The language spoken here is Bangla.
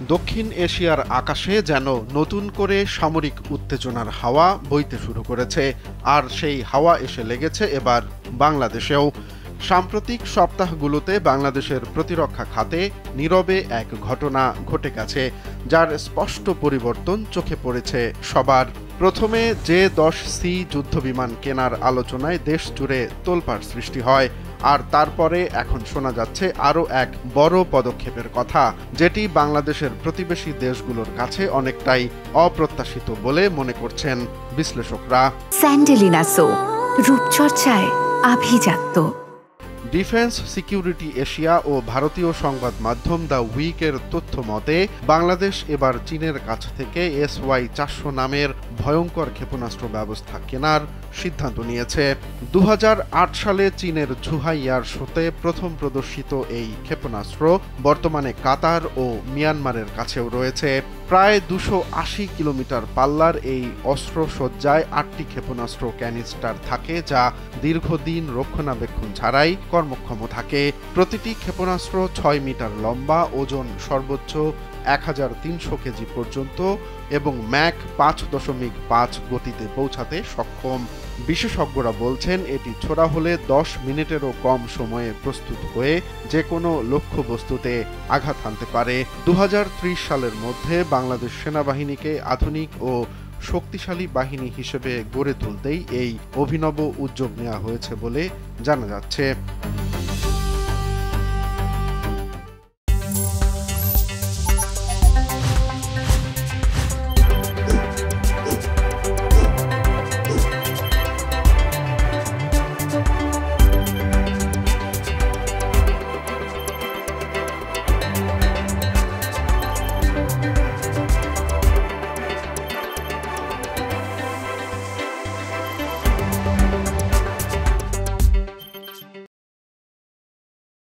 দক্ষিণ এশিয়ার আকাশে যেন নতুন করে সামরিক উত্তেজনার হাওয়া বইতে শুরু করেছে, আর সেই হাওয়া এসে লেগেছে এবার বাংলাদেশেও। সাম্প্রতিক সপ্তাহগুলোতে বাংলাদেশের প্রতিরক্ষা খাতে নীরবে এক ঘটনা ঘটে গেছে, যার স্পষ্ট পরিবর্তন চোখে পড়েছে সবার। প্রথমে J-10C যুদ্ধবিমান কেনার আলোচনায় দেশ জুড়ে তোলপাড় সৃষ্টি হয়, আর তারপরে এখন শোনা যাচ্ছে আরও এক বড় পদক্ষেপের কথা, যেটি বাংলাদেশের প্রতিবেশী দেশগুলোর কাছে অনেকটাই অপ্রত্যাশিত বলে মনে করছেন বিশ্লেষকরা। স্যান্ডেলিনা সো, রূপচর্চায় আভিজাত্য। ডিফেন্স সিকিউরিটি এশিয়া ও ভারতীয় সংবাদ মাধ্যম দ্য উইকের তথ্য মতে বাংলাদেশ এবার চীনের কাছ থেকে SY-400 নামের ভয়ঙ্কর ক্ষেপণাস্ত্র ব্যবস্থা কেনার সিদ্ধান্ত নিয়েছে। 2008 সালে চীনের ঝুহাই এয়ার শোতে প্রথম প্রদর্শিত এই ক্ষেপণাস্ত্র বর্তমানে কাতার ও মিয়ানমারের কাছেও রয়েছে। প্রায় 280 কিলোমিটার পাল্লার এই অস্ত্রসজ্জায় 8টি ক্ষেপণাস্ত্র ক্যানিস্টার থাকে, যা দীর্ঘদিন রক্ষণাবেক্ষণ ছাড়াই কর্মক্ষম থাকে। প্রতিটি ক্ষেপণাস্ত্র 6 মিটার লম্বা, ওজন সর্বোচ্চ 1300 কেজি পর্যন্ত এবং ম্যাক 5.5 গতিতে পৌঁছাতে সক্ষম। বিশেষজ্ঞরা বলছেন এটি ছোড়া হলে 10 মিনিটেরও কম সময়ে প্রস্তুত হয়ে যে কোনো লক্ষ্যবস্তুতে আঘাত হানতে পারে। 2030 সালের মধ্যে বাংলাদেশ সেনাবাহিনীকে আধুনিক ও শক্তিশালী বাহিনী হিসেবে গড়ে তুলতেই এই অভিনব উদ্যোগ নেওয়া হয়েছে বলে জানা যাচ্ছে।